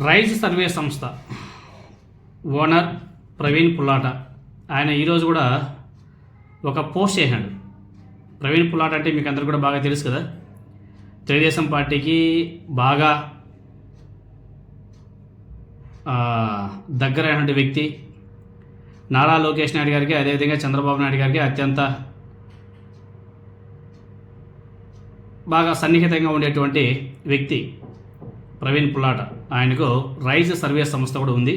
Rise survey సంస్థ owner Praveen పుల్లాట ఆయన ఈరోజు కూడా ఒక పోస్ట్ చేశాడు. ప్రవీణ్ పుల్లాట అంటే మీకు అందరికీ కూడా బాగా తెలుసు కదా, తెలుగుదేశం పార్టీకి బాగా దగ్గరైనటువంటి వ్యక్తి. నారా లోకేష్ నాయుడు గారికి, అదేవిధంగా చంద్రబాబు నాయుడు గారికి అత్యంత బాగా సన్నిహితంగా ఉండేటువంటి వ్యక్తి ప్రవీణ్ పుల్లాట. ఆయనకు రైజ్ సర్వే సంస్థ కూడా ఉంది.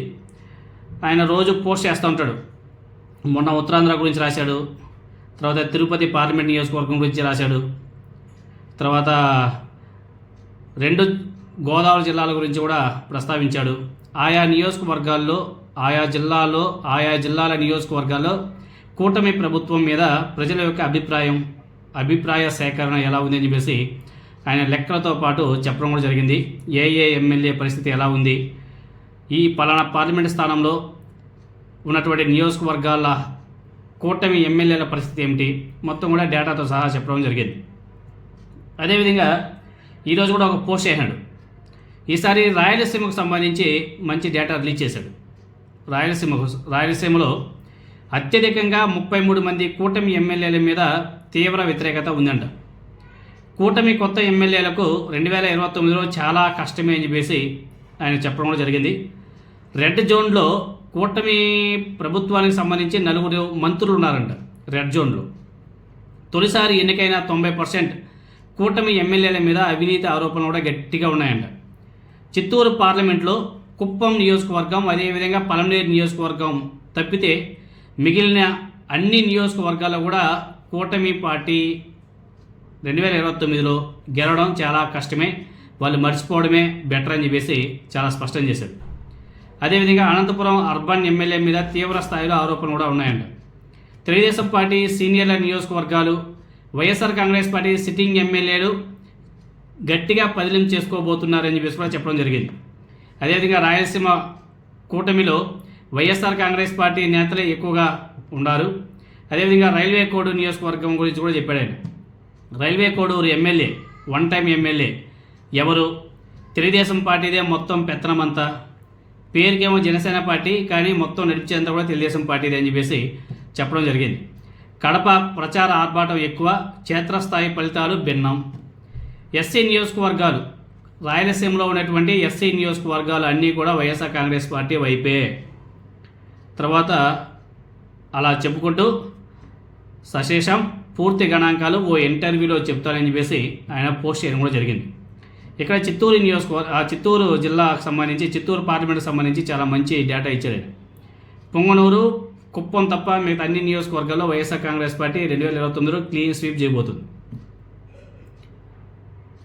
ఆయన రోజు పోస్ట్ చేస్తూ ఉంటాడు. మొన్న ఉత్తరాంధ్ర గురించి రాశాడు, తర్వాత తిరుపతి పార్లమెంట్ నియోజకవర్గం గురించి రాశాడు, తర్వాత 2 గోదావరి జిల్లాల గురించి కూడా ప్రస్తావించాడు. ఆయా నియోజకవర్గాల్లో, ఆయా జిల్లాల నియోజకవర్గాల్లో కూటమి ప్రభుత్వం మీద ప్రజల యొక్క అభిప్రాయ సేకరణ ఎలా ఉంది అని చెప్పేసి ఆయన లెక్కలతో పాటు చెప్పడం కూడా జరిగింది. ఏ ఎమ్మెల్యే పరిస్థితి ఎలా ఉంది, ఈ పలానా పార్లమెంట్ స్థానంలో ఉన్నటువంటి నియోజకవర్గాల కూటమి ఎమ్మెల్యేల పరిస్థితి ఏమిటి, మొత్తం కూడా డేటాతో సహా చెప్పడం జరిగింది. అదేవిధంగా ఈరోజు కూడా ఒక పోస్ట్ చేశాడు. ఈసారి రాయలసీమకు సంబంధించి మంచి డేటా రిలీజ్ చేశాడు. రాయలసీమలో అత్యధికంగా 33 మంది కూటమి ఎమ్మెల్యేల మీద తీవ్ర వ్యతిరేకత ఉందంట. కూటమి కొత్త ఎమ్మెల్యేలకు 2029లో చాలా కష్టమే అని చెప్పేసి ఆయన చెప్పడం కూడా జరిగింది. రెడ్ జోన్లో కూటమి ప్రభుత్వానికి సంబంధించి 4 మంత్రులు ఉన్నారంట. రెడ్ జోన్లో తొలిసారి ఎన్నికైన 90% కూటమి ఎమ్మెల్యేల మీద అవినీతి ఆరోపణలు కూడా గట్టిగా ఉన్నాయంట. చిత్తూరు పార్లమెంట్లో కుప్పం నియోజకవర్గం, అదేవిధంగా పలమనేరు నియోజకవర్గం తప్పితే మిగిలిన అన్ని నియోజకవర్గాల్లో కూడా కూటమి పార్టీ 2029లో గెలవడం చాలా కష్టమే, వాళ్ళు మర్చిపోవడమే బెటర్ అని చెప్పేసి చాలా స్పష్టం చేశారు. అదేవిధంగా అనంతపురం అర్బన్ ఎమ్మెల్యే మీద తీవ్ర స్థాయిలో ఆరోపణలు కూడా ఉన్నాయంట. తెలుగుదేశం పార్టీ సీనియర్ల నియోజకవర్గాలు, వైఎస్ఆర్ కాంగ్రెస్ పార్టీ సిట్టింగ్ ఎమ్మెల్యేలు గట్టిగా పదిలం చేసుకోబోతున్నారని చెప్పేసి కూడా చెప్పడం జరిగింది. అదేవిధంగా రాయలసీమ కూటమిలో వైఎస్ఆర్ కాంగ్రెస్ పార్టీ నేతలే ఎక్కువగా ఉన్నారు. అదేవిధంగా రైల్వే కోడూరు నియోజకవర్గం గురించి కూడా చెప్పాడు ఆయన. Railway Koduru MLA, 1 time MLA ఎవరు, తెలుగుదేశం పార్టీదే మొత్తం పెత్తనమంతా, పేరుకేమో జనసేన పార్టీ కానీ మొత్తం నడిచేంత కూడా తెలుగుదేశం పార్టీదే అని చెప్పేసి చెప్పడం జరిగింది. కడప ప్రచార ఆర్భాటం ఎక్కువ, క్షేత్రస్థాయి ఫలితాలు భిన్నం. ఎస్సీ నియోజకవర్గాలు, రాయలసీమలో ఉన్నటువంటి ఎస్సీ నియోజకవర్గాలు అన్నీ కూడా వైఎస్ఆర్ కాంగ్రెస్ పార్టీ వైపే. తర్వాత అలా చెప్పుకుంటూ సశేషం పూర్తి గణాంకాలు ఓ ఇంటర్వ్యూలో చెప్తానని చెప్పేసి ఆయన పోస్ట్ చేయడం కూడా జరిగింది. ఇక్కడ చిత్తూరు జిల్లాకు సంబంధించి, చిత్తూరు పార్లమెంట్కి సంబంధించి చాలా మంచి డేటా ఇచ్చాడు. పొంగనూరు, కుప్పం తప్ప మిగతా అన్ని నియోజకవర్గాల్లో వైఎస్ఆర్ కాంగ్రెస్ పార్టీ 2029లో క్లీన్ స్వీప్ చేయబోతుంది.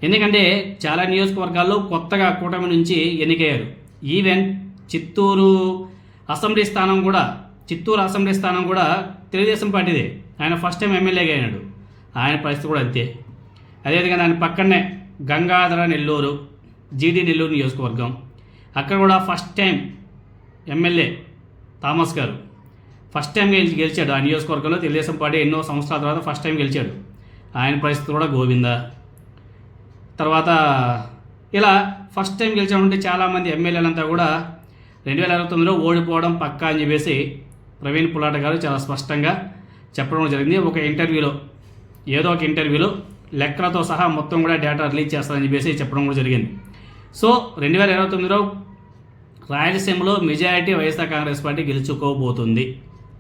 ఎందుకంటే చాలా నియోజకవర్గాల్లో కొత్తగా కూటమి నుంచి ఎన్నికయ్యారు. ఈవెన్ చిత్తూరు అసెంబ్లీ స్థానం కూడా తెలుగుదేశం పార్టీదే. ఆయన ఫస్ట్ టైం ఎమ్మెల్యేగా అయినాడు. ఆయన పరిస్థితి కూడా అంతే. అదేవిధంగా దాని పక్కనే గంగాధర నెల్లూరు, జీడీ నెల్లూరు నియోజకవర్గం, అక్కడ కూడా ఫస్ట్ టైం ఎమ్మెల్యే థామస్ గారు ఫస్ట్ టైం గెలిచాడు. ఆ నియోజకవర్గంలో తెలుగుదేశం పార్టీ ఎన్నో సంవత్సరాల తర్వాత ఫస్ట్ టైం గెలిచాడు. ఆయన పరిస్థితి కూడా గోవిందా. తర్వాత ఇలా ఫస్ట్ టైం గెలిచామంటే చాలామంది ఎమ్మెల్యేలంతా కూడా 2029లో ఓడిపోవడం పక్కా అని చెప్పేసి ప్రవీణ్ పుల్లాట గారు చాలా స్పష్టంగా చెప్పడం జరిగింది. ఏదో ఒక ఇంటర్వ్యూలో లెక్కలతో సహా మొత్తం కూడా డేటా రిలీజ్ చేస్తారని చెప్పేసి చెప్పడం కూడా జరిగింది. సో 2029లో రాయలసీమలో మెజారిటీ వైఎస్ఆర్ కాంగ్రెస్ పార్టీ గెలుచుకోబోతుంది.